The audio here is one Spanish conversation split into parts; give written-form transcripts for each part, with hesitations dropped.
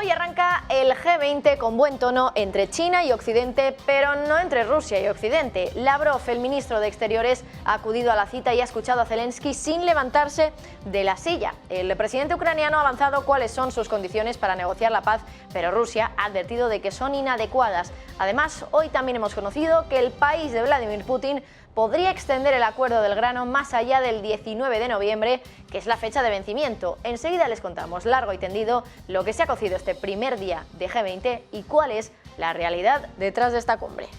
Hoy arranca el G20 con buen tono entre China y Occidente, pero no entre Rusia y Occidente. Lavrov, el ministro de Exteriores, ha acudido a la cita y ha escuchado a Zelensky sin levantarse de la silla. El presidente ucraniano ha avanzado cuáles son sus condiciones para negociar la paz, pero Rusia ha advertido de que son inadecuadas. Además, hoy también hemos conocido que el país de Vladimir Putin podría extender el acuerdo del grano más allá del 19 de noviembre, que es la fecha de vencimiento. Enseguida les contamos largo y tendido lo que se ha cocido este primer día de G20 y cuál es la realidad detrás de esta cumbre.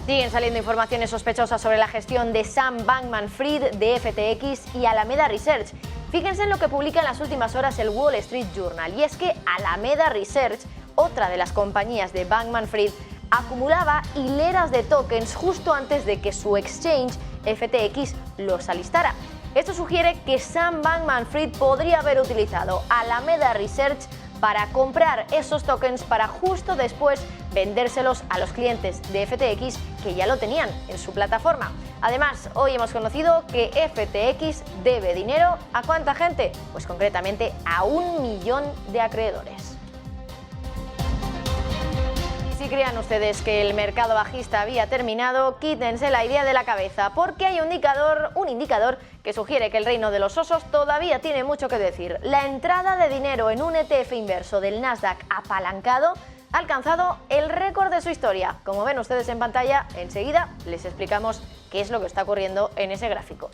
Siguen saliendo informaciones sospechosas sobre la gestión de Sam Bankman-Fried de FTX y Alameda Research. Fíjense en lo que publica en las últimas horas el Wall Street Journal, y es que Alameda Research, otra de las compañías de Bankman-Fried, acumulaba hileras de tokens justo antes de que su exchange FTX los alistara. Esto sugiere que Sam Bankman-Fried podría haber utilizado Alameda Research para comprar esos tokens para justo después vendérselos a los clientes de FTX que ya lo tenían en su plataforma. Además, hoy hemos conocido que FTX debe dinero ¿a cuánta gente? Pues concretamente a 1 millón de acreedores. Si creían ustedes que el mercado bajista había terminado, quítense la idea de la cabeza, porque hay un indicador que sugiere que el reino de los osos todavía tiene mucho que decir. La entrada de dinero en un ETF inverso del Nasdaq apalancado ha alcanzado el récord de su historia. Como ven ustedes en pantalla, enseguida les explicamos qué es lo que está ocurriendo en ese gráfico.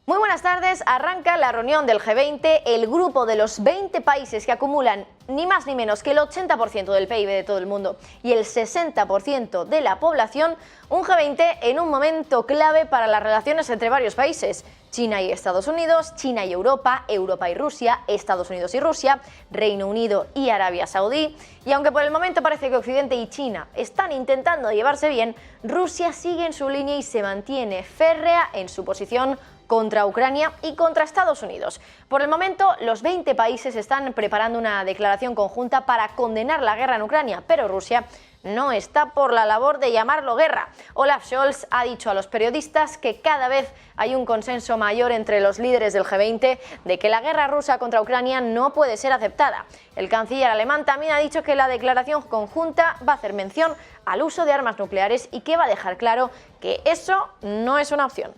Muy buenas tardes, arranca la reunión del G20, el grupo de los 20 países que acumulan ni más ni menos que el 80% del PIB de todo el mundo y el 60% de la población, un G20 en un momento clave para las relaciones entre varios países. China y Estados Unidos, China y Europa, Europa y Rusia, Estados Unidos y Rusia, Reino Unido y Arabia Saudí. Y aunque por el momento parece que Occidente y China están intentando llevarse bien, Rusia sigue en su línea y se mantiene férrea en su posición contra Ucrania y contra Estados Unidos. Por el momento, los 20 países están preparando una declaración conjunta para condenar la guerra en Ucrania, pero Rusia no está por la labor de llamarlo guerra. Olaf Scholz ha dicho a los periodistas que cada vez hay un consenso mayor entre los líderes del G20 de que la guerra rusa contra Ucrania no puede ser aceptada. El canciller alemán también ha dicho que la declaración conjunta va a hacer mención al uso de armas nucleares y que va a dejar claro que eso no es una opción.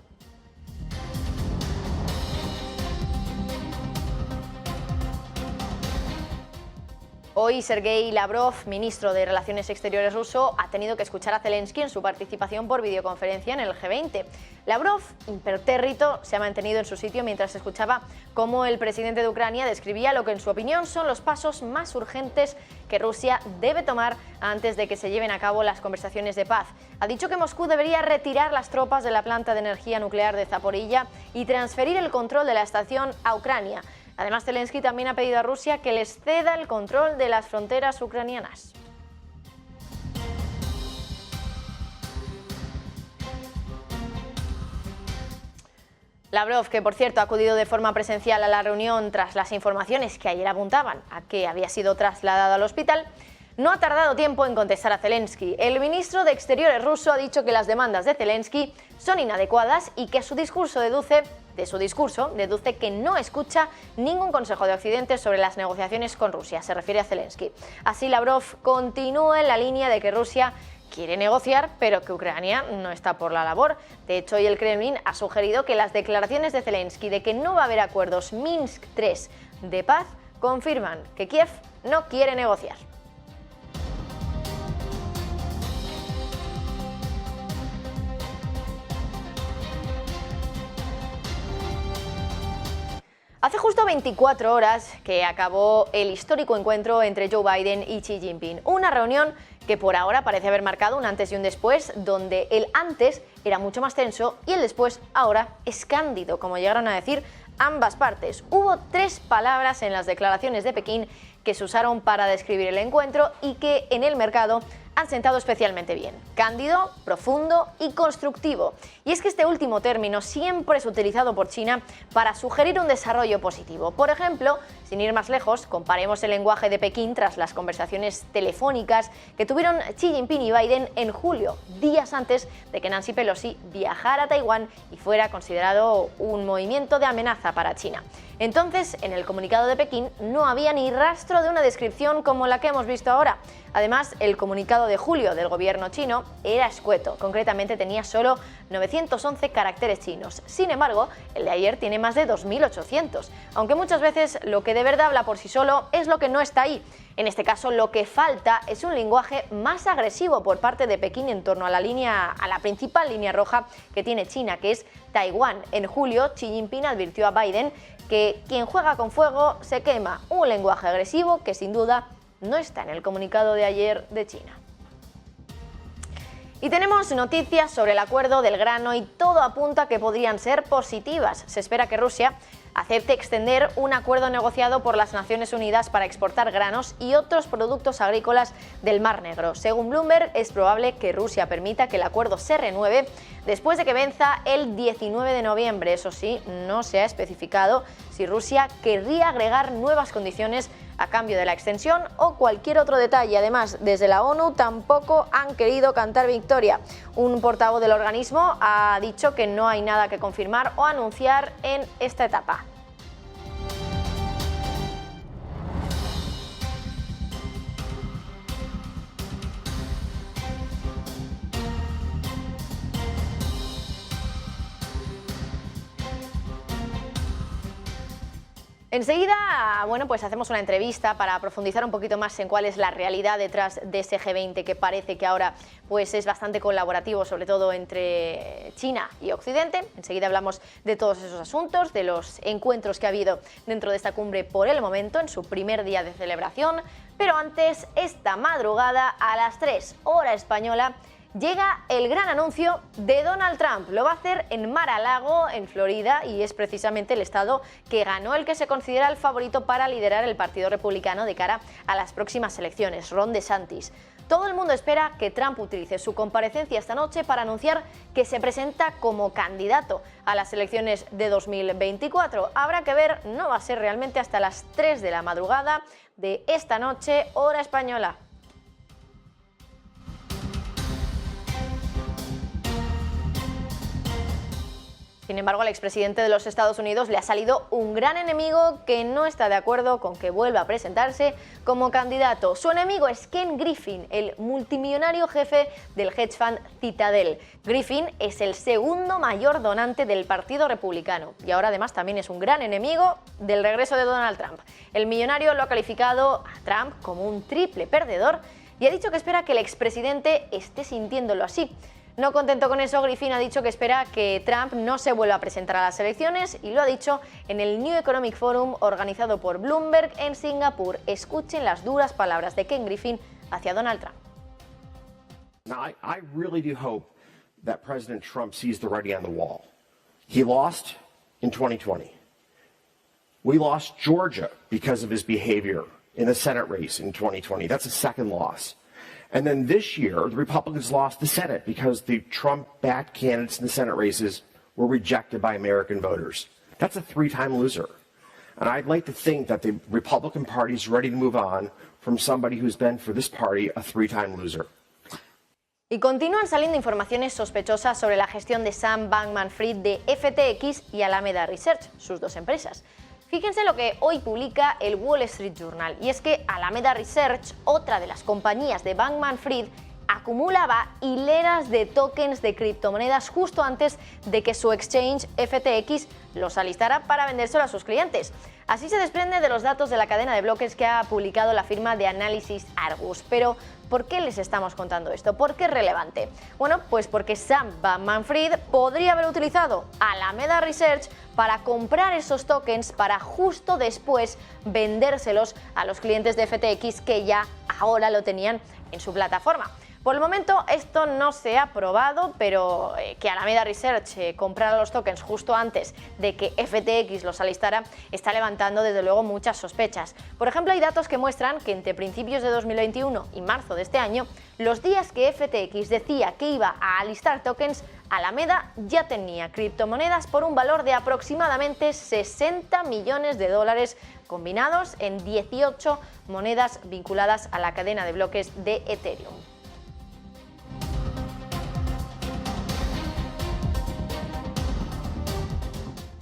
Hoy Sergei Lavrov, ministro de Relaciones Exteriores ruso, ha tenido que escuchar a Zelensky en su participación por videoconferencia en el G20. Lavrov, impertérrito, se ha mantenido en su sitio mientras escuchaba cómo el presidente de Ucrania describía lo que en su opinión son los pasos más urgentes que Rusia debe tomar antes de que se lleven a cabo las conversaciones de paz. Ha dicho que Moscú debería retirar las tropas de la planta de energía nuclear de Zaporilla y transferir el control de la estación a Ucrania. Además, Zelensky también ha pedido a Rusia que les ceda el control de las fronteras ucranianas. Lavrov, que por cierto ha acudido de forma presencial a la reunión tras las informaciones que ayer apuntaban a que había sido trasladado al hospital, no ha tardado tiempo en contestar a Zelensky. El ministro de Exteriores ruso ha dicho que las demandas de Zelensky son inadecuadas y que su discurso deduce que no escucha ningún consejo de Occidente sobre las negociaciones con Rusia, se refiere a Zelensky. Así Lavrov continúa en la línea de que Rusia quiere negociar, pero que Ucrania no está por la labor. De hecho, hoy el Kremlin ha sugerido que las declaraciones de Zelensky de que no va a haber acuerdos Minsk III de paz confirman que Kiev no quiere negociar. Hace justo 24 horas que acabó el histórico encuentro entre Joe Biden y Xi Jinping, una reunión que por ahora parece haber marcado un antes y un después, donde el antes era mucho más tenso y el después ahora es cándido, como llegaron a decir ambas partes. Hubo 3 palabras en las declaraciones de Pekín que se usaron para describir el encuentro y que en el mercado han sentado especialmente bien: cándido, profundo y constructivo. Y es que este último término siempre es utilizado por China para sugerir un desarrollo positivo. Por ejemplo, sin ir más lejos, comparemos el lenguaje de Pekín tras las conversaciones telefónicas que tuvieron Xi Jinping y Biden en julio, días antes de que Nancy Pelosi viajara a Taiwán y fuera considerado un movimiento de amenaza para China. Entonces, en el comunicado de Pekín no había ni rastro de una descripción como la que hemos visto ahora. Además, el comunicado de julio del gobierno chino era escueto, concretamente tenía solo 911 caracteres chinos. Sin embargo, el de ayer tiene más de 2.800, aunque muchas veces lo que de verdad habla por sí solo es lo que no está ahí. En este caso, lo que falta es un lenguaje más agresivo por parte de Pekín en torno a la principal línea roja que tiene China, que es Taiwán. En julio, Xi Jinping advirtió a Biden que quien juega con fuego se quema, un lenguaje agresivo que sin duda no está en el comunicado de ayer de China. Y tenemos noticias sobre el acuerdo del grano y todo apunta a que podrían ser positivas. Se espera que Rusia acepte extender un acuerdo negociado por las Naciones Unidas para exportar granos y otros productos agrícolas del Mar Negro. Según Bloomberg, es probable que Rusia permita que el acuerdo se renueve después de que venza el 19 de noviembre. Eso sí, no se ha especificado si Rusia querría agregar nuevas condiciones a cambio de la extensión o cualquier otro detalle. Además, desde la ONU tampoco han querido cantar victoria. Un portavoz del organismo ha dicho que no hay nada que confirmar o anunciar en esta etapa. Enseguida, pues hacemos una entrevista para profundizar un poquito más en cuál es la realidad detrás de ese G20 que parece que ahora pues es bastante colaborativo, sobre todo entre China y Occidente. Enseguida hablamos de todos esos asuntos, de los encuentros que ha habido dentro de esta cumbre por el momento, en su primer día de celebración. Pero antes, esta madrugada a las 3 hora española, llega el gran anuncio de Donald Trump. Lo va a hacer en Mar-a-Lago, en Florida, y es precisamente el estado que ganó el que se considera el favorito para liderar el Partido Republicano de cara a las próximas elecciones, Ron DeSantis. Todo el mundo espera que Trump utilice su comparecencia esta noche para anunciar que se presenta como candidato a las elecciones de 2024. Habrá que ver, no va a ser realmente hasta las 3 de la madrugada de esta noche, hora española. Sin embargo, al expresidente de los Estados Unidos le ha salido un gran enemigo que no está de acuerdo con que vuelva a presentarse como candidato. Su enemigo es Ken Griffin, el multimillonario jefe del hedge fund Citadel. Griffin es el segundo mayor donante del Partido Republicano y ahora además también es un gran enemigo del regreso de Donald Trump. El millonario lo ha calificado a Trump como un triple perdedor y ha dicho que espera que el expresidente esté sintiéndolo así. No contento con eso, Griffin ha dicho que espera que Trump no se vuelva a presentar a las elecciones y lo ha dicho en el New Economic Forum organizado por Bloomberg en Singapur. Escuchen las duras palabras de Ken Griffin hacia Donald Trump. Now, I really do hope that President Trump sees the writing on the wall. He lost in 2020. We lost Georgia because of his behavior in the Senate race in 2020. That's a second loss. And then this year, the Republicans lost the Senate because the Trump-backed candidates in the Senate races were rejected by American voters. That's a three-time loser. And I'd like to think that the Republican Party is ready to move on from somebody who's been, for this party, a three-time loser. Y continúan saliendo informaciones sospechosas sobre la gestión de Sam Bankman-Fried de FTX y Alameda Research, sus dos empresas. Fíjense lo que hoy publica el Wall Street Journal, y es que Alameda Research, otra de las compañías de Bankman-Fried, acumulaba hileras de tokens de criptomonedas justo antes de que su exchange FTX los alistara para vendérselo a sus clientes. Así se desprende de los datos de la cadena de bloques que ha publicado la firma de análisis Argus. Pero, ¿por qué les estamos contando esto? ¿Por qué es relevante? Bueno, pues porque Sam Bankman-Fried podría haber utilizado Alameda Research para comprar esos tokens para justo después vendérselos a los clientes de FTX que ya ahora lo tenían en su plataforma. Por el momento esto no se ha probado, pero que Alameda Research comprara los tokens justo antes de que FTX los alistara está levantando desde luego muchas sospechas. Por ejemplo, hay datos que muestran que entre principios de 2021 y marzo de este año, los días que FTX decía que iba a alistar tokens, Alameda ya tenía criptomonedas por un valor de aproximadamente 60 millones de dólares combinados en 18 monedas vinculadas a la cadena de bloques de Ethereum.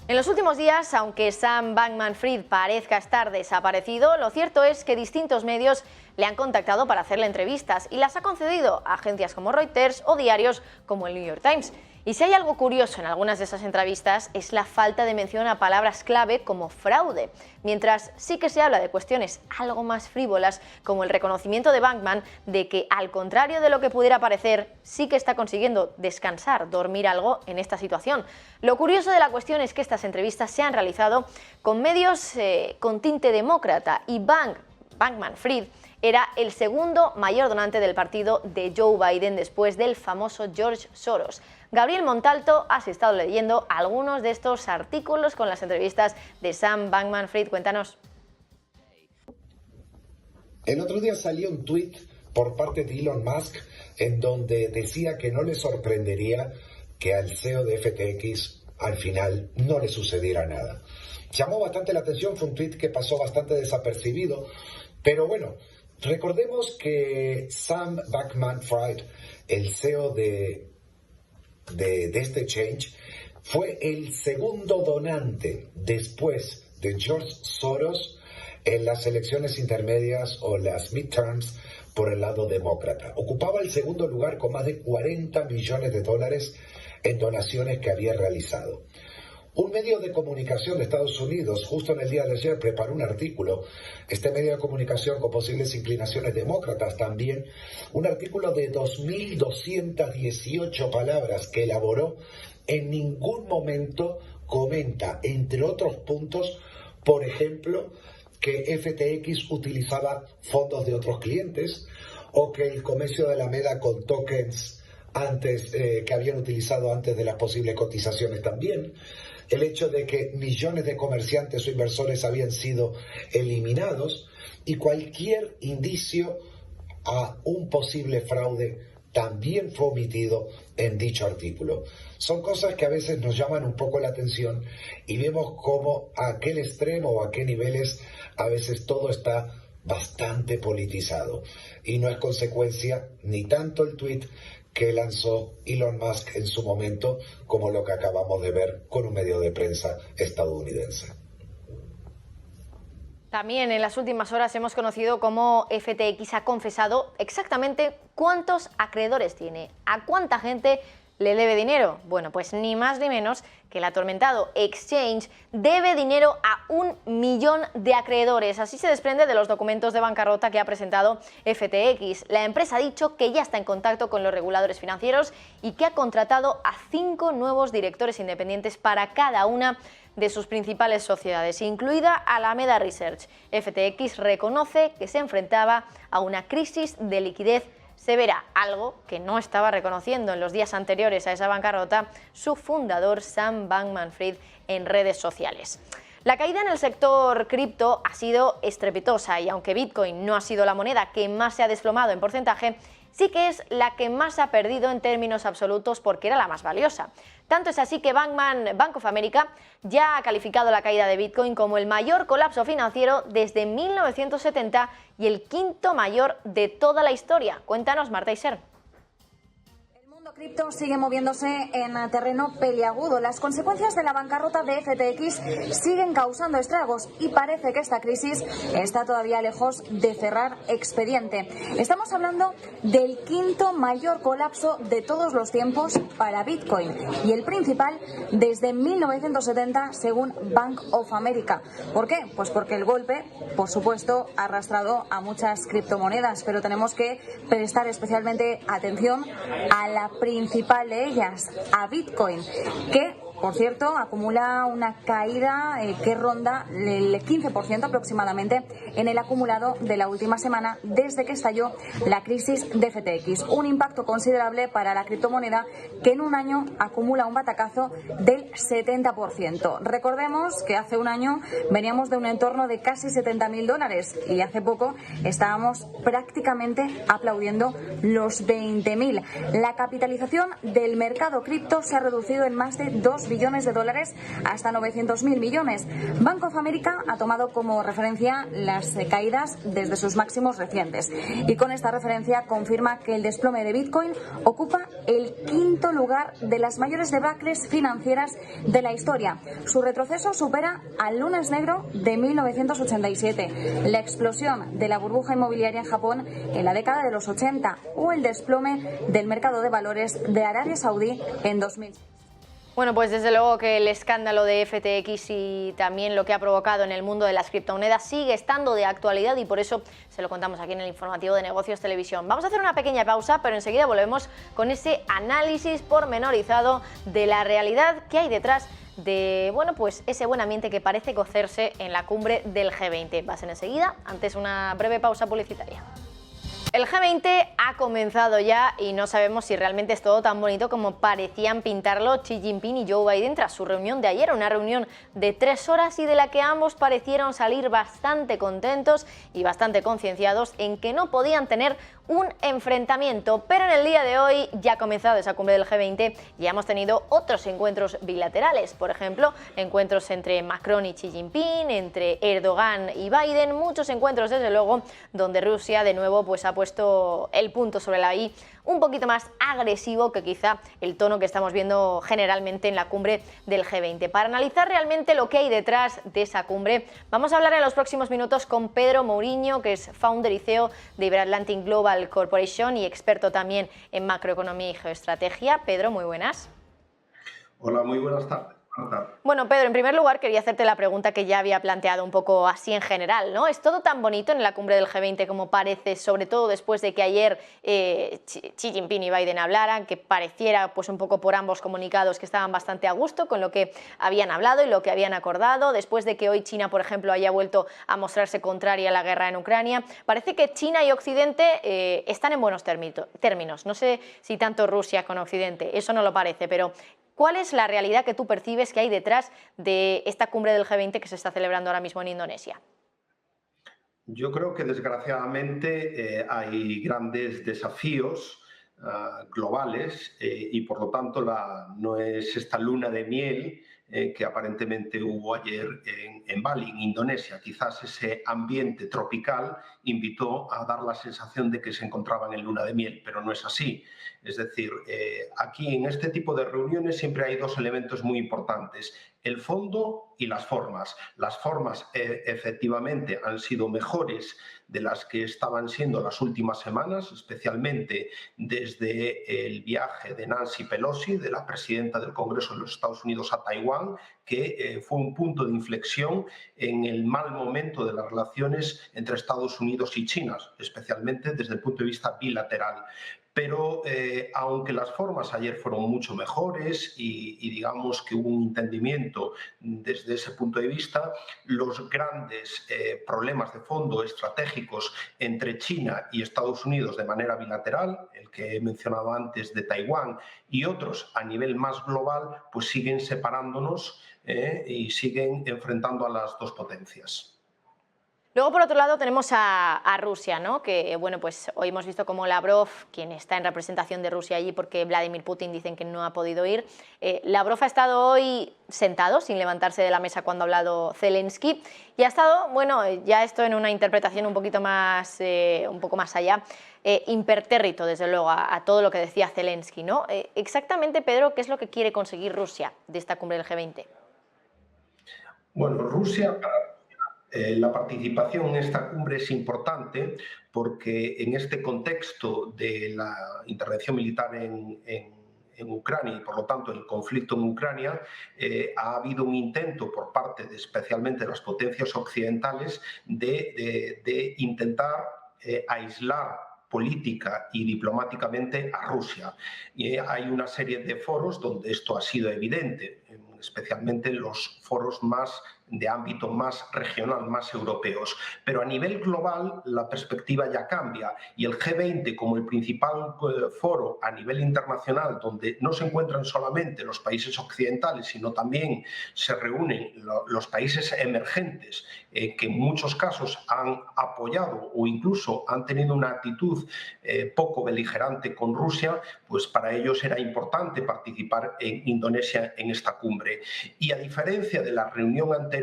En los últimos días, aunque Sam Bankman-Fried parezca estar desaparecido, lo cierto es que distintos medios le han contactado para hacerle entrevistas y las ha concedido a agencias como Reuters o diarios como el New York Times. Y si hay algo curioso en algunas de esas entrevistas es la falta de mención a palabras clave como fraude, mientras sí que se habla de cuestiones algo más frívolas como el reconocimiento de Bankman de que, al contrario de lo que pudiera parecer, sí que está consiguiendo descansar, dormir algo en esta situación. Lo curioso de la cuestión es que estas entrevistas se han realizado con medios con tinte demócrata y Bankman-Fried era el segundo mayor donante del partido de Joe Biden después del famoso George Soros. Gabriel Montalto ha estado leyendo algunos de estos artículos con las entrevistas de Sam Bankman-Fried. Cuéntanos. El otro día salió un tuit por parte de Elon Musk en donde decía que no le sorprendería que al CEO de FTX al final no le sucediera nada. Llamó bastante la atención, fue un tuit que pasó bastante desapercibido, pero bueno, recordemos que Sam Bankman-Fried, el CEO de este exchange, fue el segundo donante después de George Soros en las elecciones intermedias o las midterms por el lado demócrata. Ocupaba el segundo lugar con más de 40 millones de dólares en donaciones que había realizado. Un medio de comunicación de Estados Unidos, justo en el día de ayer, preparó un artículo, este medio de comunicación con posibles inclinaciones demócratas también, un artículo de 2.218 palabras que elaboró. En ningún momento comenta, entre otros puntos, por ejemplo, que FTX utilizaba fondos de otros clientes o que el comercio de Alameda con tokens que habían utilizado antes de las posibles cotizaciones también, el hecho de que millones de comerciantes o inversores habían sido eliminados y cualquier indicio a un posible fraude también fue omitido en dicho artículo. Son cosas que a veces nos llaman un poco la atención y vemos cómo a aquel extremo o a qué niveles a veces todo está bastante politizado y no es consecuencia ni tanto el tuit que lanzó Elon Musk en su momento como lo que acabamos de ver con un medio de prensa estadounidense. También en las últimas horas hemos conocido cómo FTX ha confesado exactamente cuántos acreedores tiene, a cuánta gente le debe dinero. Bueno, pues ni más ni menos que el atormentado exchange debe dinero a 1 millón de acreedores. Así se desprende de los documentos de bancarrota que ha presentado FTX. La empresa ha dicho que ya está en contacto con los reguladores financieros y que ha contratado a 5 nuevos directores independientes para cada una de sus principales sociedades, incluida Alameda Research. FTX reconoce que se enfrentaba a una crisis de liquidez severa, algo que no estaba reconociendo en los días anteriores a esa bancarrota su fundador Sam Bankman-Fried en redes sociales. La caída en el sector cripto ha sido estrepitosa y aunque Bitcoin no ha sido la moneda que más se ha desplomado en porcentaje, sí que es la que más ha perdido en términos absolutos porque era la más valiosa. Tanto es así que Bank of America ya ha calificado la caída de Bitcoin como el mayor colapso financiero desde 1970 y el quinto mayor de toda la historia. Cuéntanos, Marta Iser. El mundo cripto sigue moviéndose en terreno peliagudo. Las consecuencias de la bancarrota de FTX siguen causando estragos y parece que esta crisis está todavía lejos de cerrar expediente. Estamos hablando del quinto mayor colapso de todos los tiempos para Bitcoin y el principal desde 1970 según Bank of America. ¿Por qué? Pues porque el golpe, por supuesto, ha arrastrado a muchas criptomonedas, pero tenemos que prestar especialmente atención a la principal de ellas, a Bitcoin, que por cierto, acumula una caída que ronda el 15% aproximadamente en el acumulado de la última semana desde que estalló la crisis de FTX. Un impacto considerable para la criptomoneda que en un año acumula un batacazo del 70%. Recordemos que hace un año veníamos de un entorno de casi $70.000 y hace poco estábamos prácticamente aplaudiendo los 20.000. La capitalización del mercado cripto se ha reducido en más de $2 billones hasta 900.000 millones. Bank of America ha tomado como referencia las caídas desde sus máximos recientes y con esta referencia confirma que el desplome de Bitcoin ocupa el quinto lugar de las mayores debacles financieras de la historia. Su retroceso supera al lunes negro de 1987, la explosión de la burbuja inmobiliaria en Japón en la década de los 80 o el desplome del mercado de valores de Arabia Saudí en 2000. Bueno, pues desde luego que el escándalo de FTX y también lo que ha provocado en el mundo de las criptomonedas sigue estando de actualidad y por eso se lo contamos aquí en el informativo de Negocios Televisión. Vamos a hacer una pequeña pausa, pero enseguida volvemos con ese análisis pormenorizado de la realidad que hay detrás de, bueno, pues ese buen ambiente que parece cocerse en la cumbre del G20. Va a ser enseguida, antes una breve pausa publicitaria. El G20 ha comenzado ya y no sabemos si realmente es todo tan bonito como parecían pintarlo Xi Jinping y Joe Biden tras su reunión de ayer, una reunión de 3 horas y de la que ambos parecieron salir bastante contentos y bastante concienciados en que no podían tener un enfrentamiento, pero en el día de hoy ya ha comenzado esa cumbre del G20 y ya hemos tenido otros encuentros bilaterales, por ejemplo, encuentros entre Macron y Xi Jinping, entre Erdogan y Biden, muchos encuentros desde luego donde Rusia de nuevo pues ha puesto el punto sobre la I un poquito más agresivo que quizá el tono que estamos viendo generalmente en la cumbre del G20. Para analizar realmente lo que hay detrás de esa cumbre, vamos a hablar en los próximos minutos con Pedro Mourinho, que es founder y CEO de Iberatlantic Global Corporation y experto también en macroeconomía y geoestrategia. Pedro, muy buenas. Hola, muy buenas tardes. Bueno, Pedro, en primer lugar quería hacerte la pregunta que ya había planteado un poco así en general, ¿no? ¿Es todo tan bonito en la cumbre del G20 como parece, sobre todo después de que ayer Xi Jinping y Biden hablaran, que pareciera pues un poco por ambos comunicados que estaban bastante a gusto con lo que habían hablado y lo que habían acordado, después de que hoy China, por ejemplo, haya vuelto a mostrarse contraria a la guerra en Ucrania? Parece que China y Occidente están en buenos términos. No sé si tanto Rusia con Occidente, eso no lo parece, pero ¿cuál es la realidad que tú percibes que hay detrás de esta cumbre del G20 que se está celebrando ahora mismo en Indonesia? Yo creo que desgraciadamente hay grandes desafíos globales y por lo tanto no es esta luna de miel que aparentemente hubo ayer en Bali, en Indonesia. Quizás ese ambiente tropical invitó a dar la sensación de que se encontraban en luna de miel, pero no es así. Es decir, aquí en este tipo de reuniones siempre hay dos elementos muy importantes: el fondo y las formas. Las formas efectivamente han sido mejores de las que estaban siendo las últimas semanas, especialmente desde el viaje de Nancy Pelosi, de la presidenta del Congreso de los Estados Unidos, a Taiwán, que fue un punto de inflexión en el mal momento de las relaciones entre Estados Unidos y China, especialmente desde el punto de vista bilateral. Pero aunque las formas ayer fueron mucho mejores y digamos que hubo un entendimiento desde ese punto de vista, los grandes problemas de fondo estratégicos entre China y Estados Unidos de manera bilateral, el que he mencionado antes de Taiwán y otros a nivel más global, pues siguen separándonos y siguen enfrentando a las dos potencias. Luego, por otro lado, tenemos a Rusia, ¿no? Que, bueno, pues hoy hemos visto cómo Lavrov, quien está en representación de Rusia allí porque Vladimir Putin dicen que no ha podido ir, Lavrov ha estado hoy sentado, sin levantarse de la mesa cuando ha hablado Zelensky, y ha estado, bueno, ya esto en una interpretación un poco más allá, impertérrito, desde luego, a todo lo que decía Zelensky, ¿no? Exactamente, Pedro, ¿qué es lo que quiere conseguir Rusia de esta cumbre del G20? Bueno, Rusia... la participación en esta cumbre es importante porque en este contexto de la intervención militar en Ucrania y, por lo tanto, el conflicto en Ucrania, ha habido un intento por parte de especialmente las potencias occidentales de intentar aislar política y diplomáticamente a Rusia. Y hay una serie de foros donde esto ha sido evidente. especialmente los foros más de ámbito más regional, más europeos. Pero a nivel global la perspectiva ya cambia y el G20 como el principal foro a nivel internacional, donde no se encuentran solamente los países occidentales, sino también se reúnen los países emergentes que en muchos casos han apoyado o incluso han tenido una actitud poco beligerante con Rusia, pues para ellos era importante participar en Indonesia en esta cumbre. Y a diferencia de la reunión anterior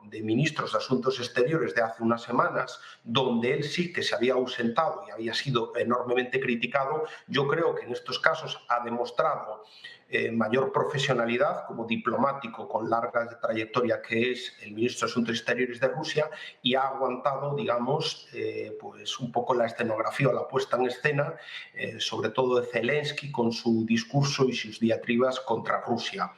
de ministros de Asuntos Exteriores de hace unas semanas, donde él sí que se había ausentado y había sido enormemente criticado, yo creo que en estos casos ha demostrado mayor profesionalidad como diplomático con larga trayectoria que es el ministro de Asuntos Exteriores de Rusia y ha aguantado, digamos, pues un poco la escenografía o la puesta en escena, sobre todo de Zelensky con su discurso y sus diatribas contra Rusia.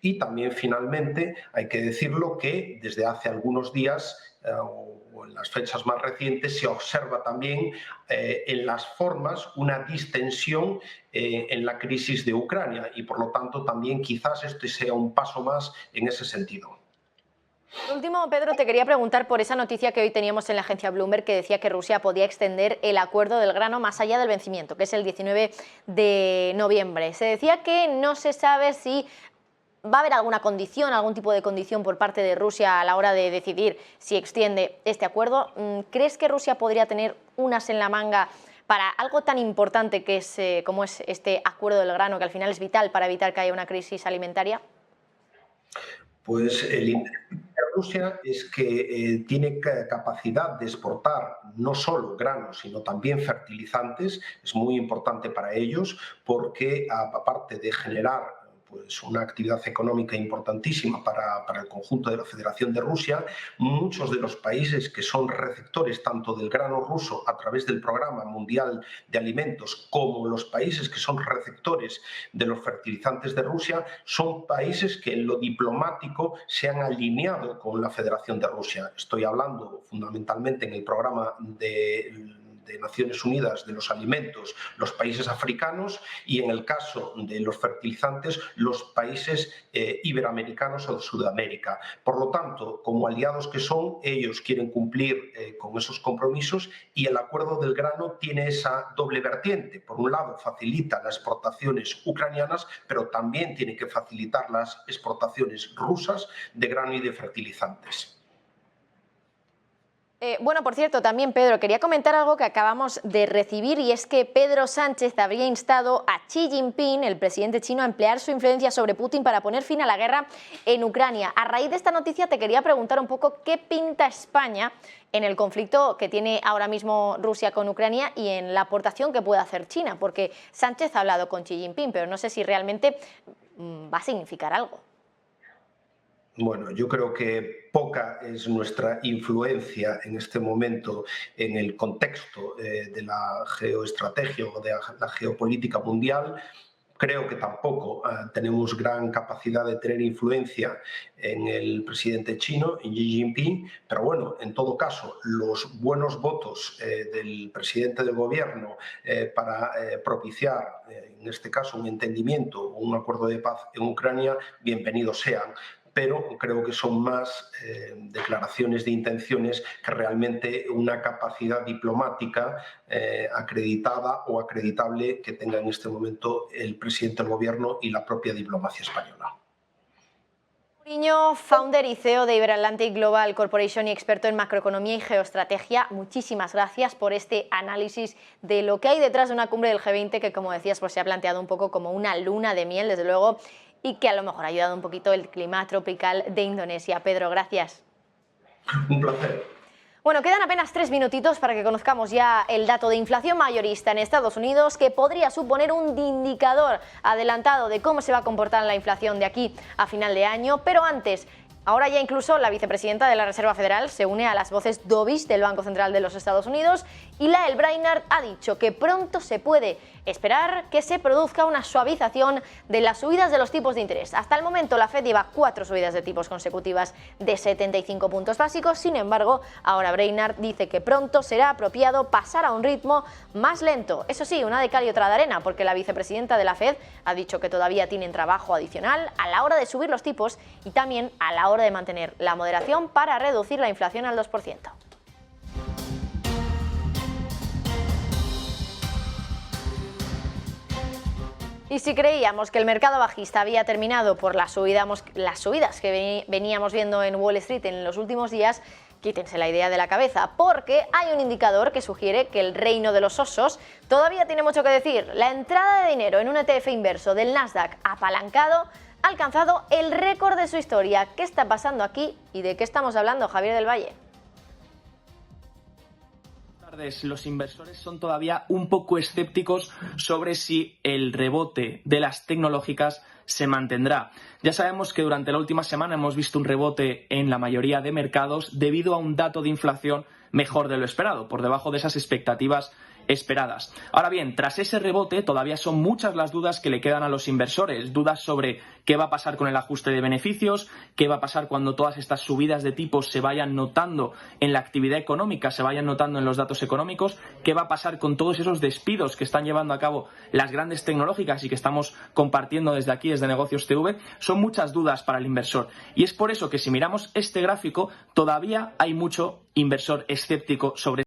Y también finalmente hay que decirlo que desde hace algunos días o en las fechas más recientes se observa también en las formas una distensión en la crisis de Ucrania y por lo tanto también quizás este sea un paso más en ese sentido. Por último, Pedro, te quería preguntar por esa noticia que hoy teníamos en la agencia Bloomberg que decía que Rusia podía extender el acuerdo del grano más allá del vencimiento, que es el 19 de noviembre. Se decía que no se sabe si ¿va a haber alguna condición, algún tipo de condición por parte de Rusia a la hora de decidir si extiende este acuerdo? ¿Crees que Rusia podría tener unas en la manga para algo tan importante que es, como es este acuerdo del grano, que al final es vital para evitar que haya una crisis alimentaria? Pues el interés de Rusia es que tiene capacidad de exportar no solo granos, sino también fertilizantes. Es muy importante para ellos porque, aparte de generar pues una actividad económica importantísima para el conjunto de la Federación de Rusia, muchos de los países que son receptores tanto del grano ruso a través del Programa Mundial de Alimentos como los países que son receptores de los fertilizantes de Rusia son países que en lo diplomático se han alineado con la Federación de Rusia. Estoy hablando fundamentalmente en el programa de Naciones Unidas de los alimentos, los países africanos y en el caso de los fertilizantes, los países iberoamericanos o de Sudamérica. Por lo tanto, como aliados que son, ellos quieren cumplir con esos compromisos y el acuerdo del grano tiene esa doble vertiente. Por un lado, facilita las exportaciones ucranianas, pero también tiene que facilitar las exportaciones rusas de grano y de fertilizantes. Bueno, por cierto, también, Pedro, quería comentar algo que acabamos de recibir y es que Pedro Sánchez habría instado a Xi Jinping, el presidente chino, a emplear su influencia sobre Putin para poner fin a la guerra en Ucrania. A raíz de esta noticia te quería preguntar un poco qué pinta España en el conflicto que tiene ahora mismo Rusia con Ucrania y en la aportación que puede hacer China, porque Sánchez ha hablado con Xi Jinping, pero no sé si realmente va a significar algo. Bueno, yo creo que poca es nuestra influencia en este momento en el contexto de la geoestrategia o de la geopolítica mundial. Creo que tampoco tenemos gran capacidad de tener influencia en el presidente chino, en Xi Jinping, pero bueno, en todo caso, los buenos votos del presidente del gobierno para propiciar, en este caso, un entendimiento o un acuerdo de paz en Ucrania, bienvenidos sean. Pero creo que son más declaraciones de intenciones que realmente una capacidad diplomática acreditada o acreditable que tenga en este momento el presidente del gobierno y la propia diplomacia española. Mourinho, founder y CEO de Iberatlantic Global Corporation y experto en macroeconomía y geoestrategia, muchísimas gracias por este análisis de lo que hay detrás de una cumbre del G20 que, como decías, pues se ha planteado un poco como una luna de miel, desde luego, y que a lo mejor ha ayudado un poquito el clima tropical de Indonesia. Pedro, gracias. Un placer. Bueno, quedan apenas 3 minutitos para que conozcamos ya el dato de inflación mayorista en Estados Unidos, que podría suponer un indicador adelantado de cómo se va a comportar la inflación de aquí a final de año. Pero antes, Ahora ya incluso la vicepresidenta de la Reserva Federal se une a las voces dovish del Banco Central de los Estados Unidos y Lael Brainard ha dicho que pronto se puede esperar que se produzca una suavización de las subidas de los tipos de interés. Hasta el momento la Fed lleva 4 subidas de tipos consecutivas de 75 puntos básicos, sin embargo, ahora Brainard dice que pronto será apropiado pasar a un ritmo más lento. Eso sí, una de cal y otra de arena, porque la vicepresidenta de la Fed ha dicho que todavía tienen trabajo adicional a la hora de subir los tipos y también a la hora de mantener la moderación para reducir la inflación al 2%. Y si creíamos que el mercado bajista había terminado por las subidas que veníamos viendo en Wall Street en los últimos días, quítense la idea de la cabeza, porque hay un indicador que sugiere que el reino de los osos todavía tiene mucho que decir. La entrada de dinero en un ETF inverso del Nasdaq apalancado ha alcanzado el récord de su historia. ¿Qué está pasando aquí y de qué estamos hablando, Javier del Valle? Los inversores son todavía un poco escépticos sobre si el rebote de las tecnológicas se mantendrá. Ya sabemos que durante la última semana hemos visto un rebote en la mayoría de mercados debido a un dato de inflación mejor de lo esperado, por debajo de esas expectativas esperadas. Ahora bien, tras ese rebote todavía son muchas las dudas que le quedan a los inversores, dudas sobre qué va a pasar con el ajuste de beneficios, qué va a pasar cuando todas estas subidas de tipos se vayan notando en la actividad económica, se vayan notando en los datos económicos, qué va a pasar con todos esos despidos que están llevando a cabo las grandes tecnológicas y que estamos compartiendo desde aquí, desde Negocios TV. Son muchas dudas para el inversor y es por eso que si miramos este gráfico todavía hay mucho inversor escéptico sobre